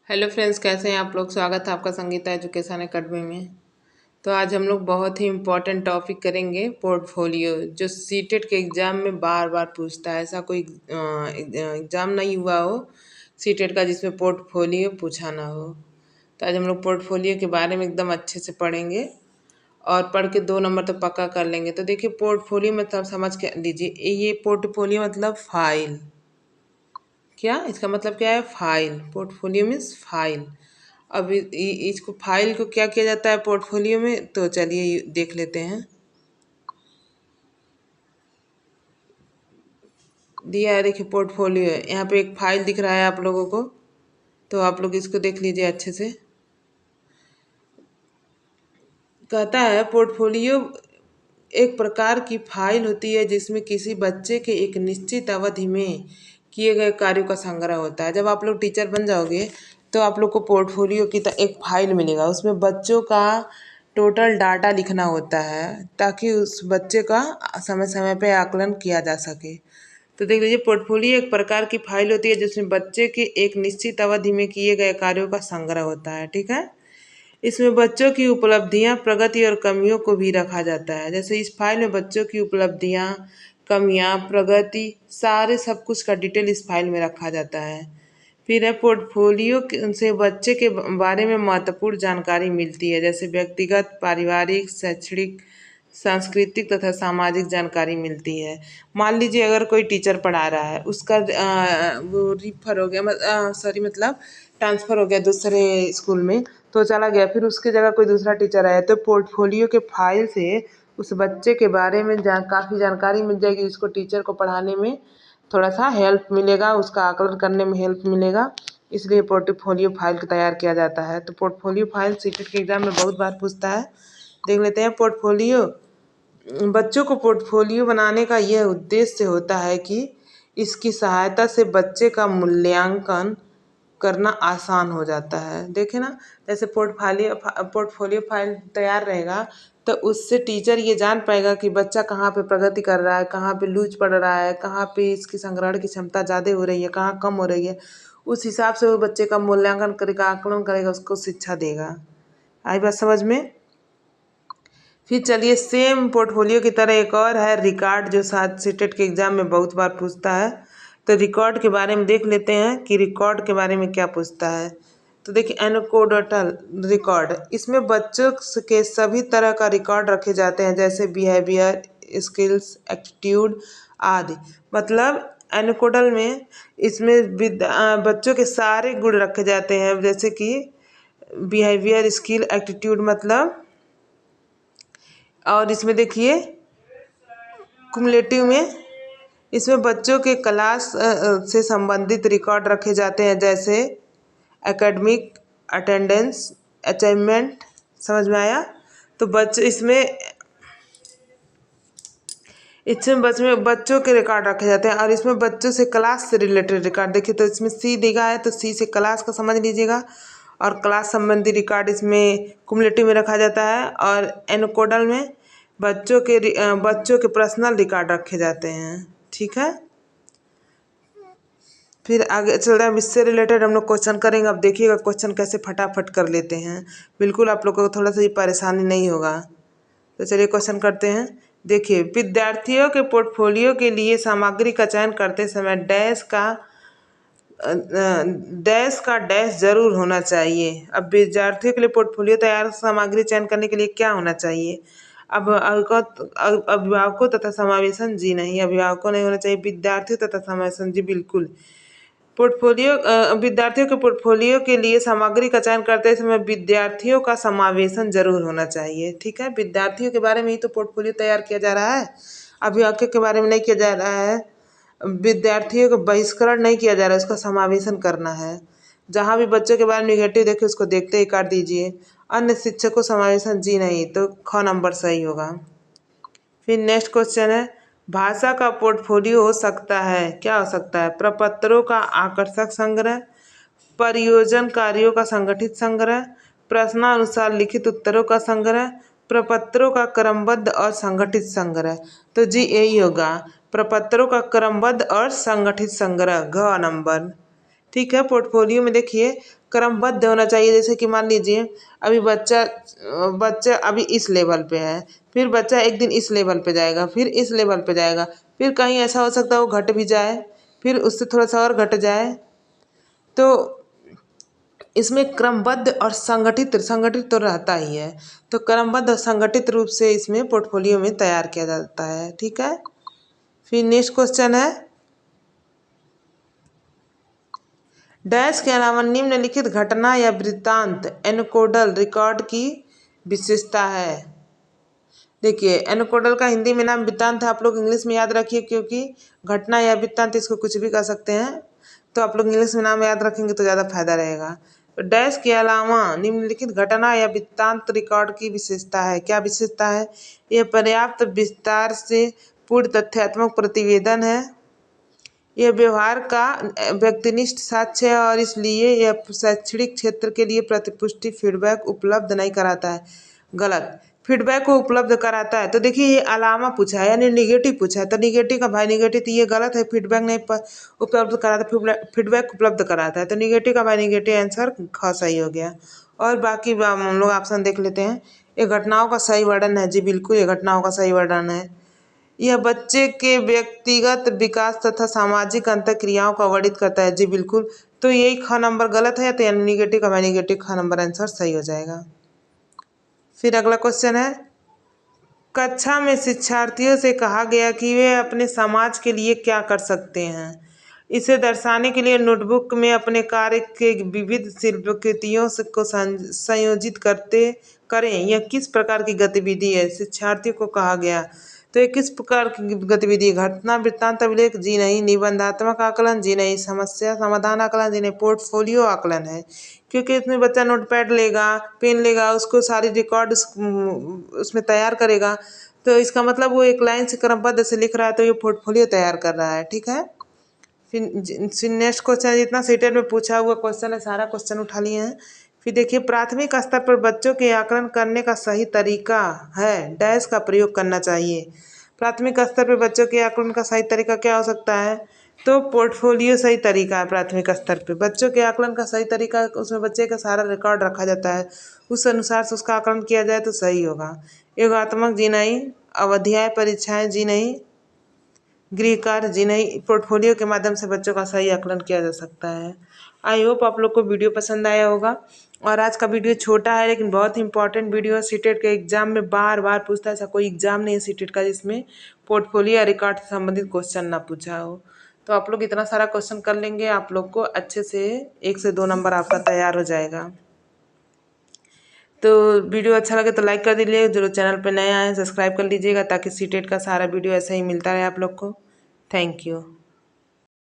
Hello friends, कैसे हैं आप लोग। स्वागत है आपका संगीता एजुकेशन एकेडमी में। तो आज हम लोग बहुत ही इम्पोर्टेंट टॉपिक करेंगे, पोर्टफोलियो, जो सीटेट के एग्ज़ाम में बार बार पूछता है। ऐसा कोई एग्ज़ाम नहीं हुआ हो सीटेट का जिसमें पोर्टफोलियो पूछा ना हो। तो आज हम लोग पोर्टफोलियो के बारे में एकदम अच्छे से पढ़ेंगे और पढ़ के 2 नंबर तो पक्का कर लेंगे। तो देखिए, पोर्टफोलियो मतलब समझ के लीजिए, ये पोर्टफोलियो मतलब फाइल। क्या इसका मतलब क्या है? फाइल। Portfolio means file. अब इसको फाइल को क्या किया जाता है पोर्टफोलियो में, तो चलिए देख लेते हैं। दिया है, देखिए पोर्टफोलियो है। यहाँ पे एक फाइल दिख रहा है आप लोगों को, तो आप लोग इसको देख लीजिए अच्छे से। कहता है पोर्टफोलियो एक प्रकार की फाइल होती है जिसमें किसी बच्चे के एक निश्चित अवधि में किए गए कार्यों का संग्रह होता है। जब आप लोग टीचर बन जाओगे तो आप लोग को पोर्टफोलियो की एक फाइल मिलेगा, उसमें बच्चों का टोटल डाटा लिखना होता है ताकि उस बच्चे का समय समय पे आकलन किया जा सके। तो देख लीजिए, पोर्टफोलियो एक प्रकार की फाइल होती है जिसमें बच्चे के एक निश्चित अवधि में किए गए कार्यों का संग्रह होता है। ठीक है, इसमें बच्चों की उपलब्धियां, प्रगति और कमियों को भी रखा जाता है। जैसे इस फाइल में बच्चों की उपलब्धियां, कमियां, प्रगति, सारे सब कुछ का डिटेल इस फाइल में रखा जाता है। फिर है पोर्टफोलियो से बच्चे के बारे में महत्वपूर्ण जानकारी मिलती है, जैसे व्यक्तिगत, पारिवारिक, शैक्षणिक, सांस्कृतिक तथा सामाजिक जानकारी मिलती है। मान लीजिए अगर कोई टीचर पढ़ा रहा है, उसका वो रिफर हो गया, सॉरी मतलब ट्रांसफ़र हो गया दूसरे स्कूल में, तो चला गया, फिर उसकी जगह कोई दूसरा टीचर आया, तो पोर्टफोलियो के फाइल से उस बच्चे के बारे में काफ़ी जानकारी मिल जाएगी। उसको टीचर को पढ़ाने में थोड़ा सा हेल्प मिलेगा, उसका आकलन करने में हेल्प मिलेगा, इसलिए पोर्टफोलियो फाइल को तैयार किया जाता है। तो पोर्टफोलियो फाइल सीटेट के एग्ज़ाम में बहुत बार पूछता है। देख लेते हैं पोर्टफोलियो। बच्चों को पोर्टफोलियो बनाने का यह उद्देश्य होता है कि इसकी सहायता से बच्चे का मूल्यांकन करना आसान हो जाता है। देखे ना, जैसे पोर्टफोलियो फाइल तैयार रहेगा तो उससे टीचर ये जान पाएगा कि बच्चा कहाँ पे प्रगति कर रहा है, कहाँ पे लूज पड़ रहा है, कहाँ पे इसकी संग्रहण की क्षमता ज़्यादा हो रही है, कहाँ कम हो रही है। उस हिसाब से वो बच्चे का मूल्यांकन करेगा, आकलन करेगा, उसको शिक्षा देगा। आई बात समझ में। फिर चलिए, सेम पोर्टफोलियो की तरह एक और है रिकॉर्ड, जो साथ सीटेट के एग्ज़ाम में बहुत बार पूछता है। तो रिकॉर्ड के बारे में देख लेते हैं कि रिकॉर्ड के बारे में क्या पूछता है। तो देखिए, एनकोडोटल रिकॉर्ड, इसमें बच्चों के सभी तरह का रिकॉर्ड रखे जाते हैं, जैसे बिहेवियर, स्किल्स, एटीट्यूड आदि। मतलब एनकोडल में इसमें बच्चों के सारे गुण रखे जाते हैं, जैसे कि बिहेवियर, स्किल, एटीट्यूड मतलब। और इसमें देखिए कुमुलेटिव में इसमें बच्चों के क्लास से संबंधित रिकॉर्ड रखे जाते हैं, जैसे एकेडमिक, अटेंडेंस, अचीवमेंट। समझ में आया। तो इसमें बच्चों के रिकॉर्ड रखे जाते हैं, और इसमें बच्चों से क्लास से रिलेटेड रिकॉर्ड। देखिए, तो इसमें सी दिखा है, तो सी से क्लास का समझ लीजिएगा, और क्लास संबंधी रिकॉर्ड इसमें कुमुलेटिव में रखा जाता है, और एनकोडल में बच्चों के पर्सनल रिकॉर्ड रखे जाते हैं। ठीक है, फिर आगे चल रहा है, इससे रिलेटेड हम लोग क्वेश्चन करेंगे। अब देखिएगा क्वेश्चन कैसे फटाफट कर लेते हैं, बिल्कुल आप लोग को थोड़ा सा ये परेशानी नहीं होगा। तो चलिए क्वेश्चन करते हैं। देखिए, विद्यार्थियों के पोर्टफोलियो के लिए सामग्री का चयन करते समय डैश का डैश जरूर होना चाहिए। अब विद्यार्थियों के लिए पोर्टफोलियो तैयार सामग्री चयन करने के लिए क्या होना चाहिए? अब अभिभावकों तथा समावेशन जी नहीं, अभिभावकों नहीं होना चाहिए, विद्यार्थियों तथा समावेशन जी बिल्कुल। विद्यार्थियों के पोर्टफोलियो के लिए सामग्री का चयन करते समय विद्यार्थियों का समावेशन जरूर होना चाहिए। ठीक है, विद्यार्थियों के बारे में ही तो पोर्टफोलियो तैयार किया जा रहा है, अभिभावकों के बारे में नहीं किया जा रहा है। विद्यार्थियों को बहिष्करण नहीं किया जा रहा है, उसका समावेशन करना है। जहाँ भी बच्चों के बारे में निगेटिव देखे उसको देखते ही काट दीजिए। अन्य शिक्षकों समावेशन जी नहीं, तो ख नंबर सही होगा। फिर नेक्स्ट क्वेश्चन है, भाषा का पोर्टफोलियो हो सकता है, क्या हो सकता है? प्रपत्रों का आकर्षक संग्रह, परियोजन कार्यों का संगठित संग्रह, प्रश्नानुसार लिखित उत्तरों का संग्रह, प्रपत्रों का क्रमबद्ध और संगठित संग्रह। तो जी यही होगा, प्रपत्रों का क्रमबद्ध और संगठित संग्रह, घ नंबर। ठीक है। पोर्टफोलियो में देखिए क्रमबद्ध होना चाहिए। जैसे कि मान लीजिए अभी बच्चा बच्चा अभी इस लेवल पे है, फिर बच्चा एक दिन इस लेवल पे जाएगा, फिर इस लेवल पे जाएगा, फिर कहीं ऐसा हो सकता है वो घट भी जाए, फिर उससे थोड़ा सा और घट जाए। तो इसमें क्रमबद्ध और संगठित संगठित तो रहता ही है। तो क्रमबद्ध और संगठित रूप से इसमें पोर्टफोलियो में तैयार किया जाता है। ठीक है। फिर नेक्स्ट क्वेश्चन है, डैश के अलावा निम्नलिखित घटना या वृत्तांत एनकोडल रिकॉर्ड की विशेषता है। देखिए एनकोडल का हिंदी में नाम वृत्तांत है, आप लोग इंग्लिश में याद रखिए, क्योंकि घटना या वृत्तांत इसको कुछ भी कह सकते हैं, तो आप लोग इंग्लिश में नाम याद रखेंगे तो ज़्यादा फायदा रहेगा। तो डैश के अलावा निम्नलिखित घटना या वृत्तांत रिकॉर्ड की विशेषता है। क्या विशेषता है? यह पर्याप्त विस्तार से पूर्ण तथ्यात्मक प्रतिवेदन है, यह व्यवहार का व्यक्तिनिष्ठ साक्ष्य है और इसलिए यह शैक्षणिक क्षेत्र के लिए प्रतिपुष्टि फीडबैक उपलब्ध नहीं कराता है। गलत, फीडबैक को उपलब्ध कराता है। तो देखिए ये अलावा पूछा है यानी निगेटिव पूछा है, तो निगेटिव का भाई निगेटिव, तो ये गलत है। फीडबैक नहीं उपलब्ध कराता, फीडबैक उपलब्ध कराता है, तो निगेटिव का भाई निगेटिव आंसर ख सही हो गया। और बाकी हम लोग ऑप्शन देख लेते हैं। ये घटनाओं का सही वर्णन है। जी बिल्कुल, ये घटनाओं का सही वर्णन है। यह बच्चे के व्यक्तिगत विकास तथा सामाजिक अंतःक्रियाओं का वर्णित करता है। जी बिल्कुल, तो यही ख नंबर गलत है, तो यानी निगेटिव का निगेटिव ख नंबर आंसर सही हो जाएगा। फिर अगला क्वेश्चन है, कक्षा में शिक्षार्थियों से कहा गया कि वे अपने समाज के लिए क्या कर सकते हैं। इसे दर्शाने के लिए नोटबुक में अपने कार्य के विविध शिल्पकृतियों को संयोजित करें। यह किस प्रकार की गतिविधि है? शिक्षार्थियों को कहा गया, तो ये किस प्रकार की गतिविधि? घटना वृत्तांत अभिलेख? जी नहीं। निबंधात्मक आकलन? जी नहीं। समस्या समाधान आकलन? जी नहीं। पोर्टफोलियो आकलन है, क्योंकि इसमें बच्चा नोटपैड लेगा, पेन लेगा, उसको सारी रिकॉर्ड उसमें तैयार करेगा, तो इसका मतलब वो एक लाइन से क्रमबद्ध से लिख रहा है, तो ये पोर्टफोलियो तैयार कर रहा है। ठीक है। फिर नेक्स्ट क्वेश्चन, जितना सीटेट में पूछा हुआ क्वेश्चन है सारा क्वेश्चन उठा लिए हैं। फिर देखिए, प्राथमिक स्तर पर बच्चों के आकलन करने का सही तरीका है डैश का प्रयोग करना चाहिए। प्राथमिक स्तर पर बच्चों के आकलन का सही तरीका क्या हो सकता है? तो पोर्टफोलियो सही तरीका है। प्राथमिक स्तर पे बच्चों के आकलन का सही तरीका, उसमें बच्चे का सारा रिकॉर्ड रखा जाता है, उस अनुसार से उसका आकलन किया जाए तो सही होगा। योगात्मक? जी नहीं। अवध्याय परीक्षाएं? जी नहीं। गृह कार्य? जी नहीं। पोर्टफोलियो के माध्यम से बच्चों का सही आकलन किया जा सकता है। आई होप आप लोग को वीडियो पसंद आया होगा। और आज का वीडियो छोटा है लेकिन बहुत ही इंपॉर्टेंट वीडियो है। सीटेट के एग्जाम में बार बार पूछता है, ऐसा कोई एग्जाम नहीं है सीटेट का जिसमें पोर्टफोलियो या रिकॉर्ड से संबंधित क्वेश्चन ना पूछा हो। तो आप लोग इतना सारा क्वेश्चन कर लेंगे, आप लोग को अच्छे से 1 से 2 नंबर आपका तैयार हो जाएगा। तो वीडियो अच्छा लगे तो लाइक कर दीजिए, जो चैनल पर नया है सब्सक्राइब कर लीजिएगा, ताकि सीटेट का सारा वीडियो ऐसे ही मिलता रहे आप लोग को। Thank you.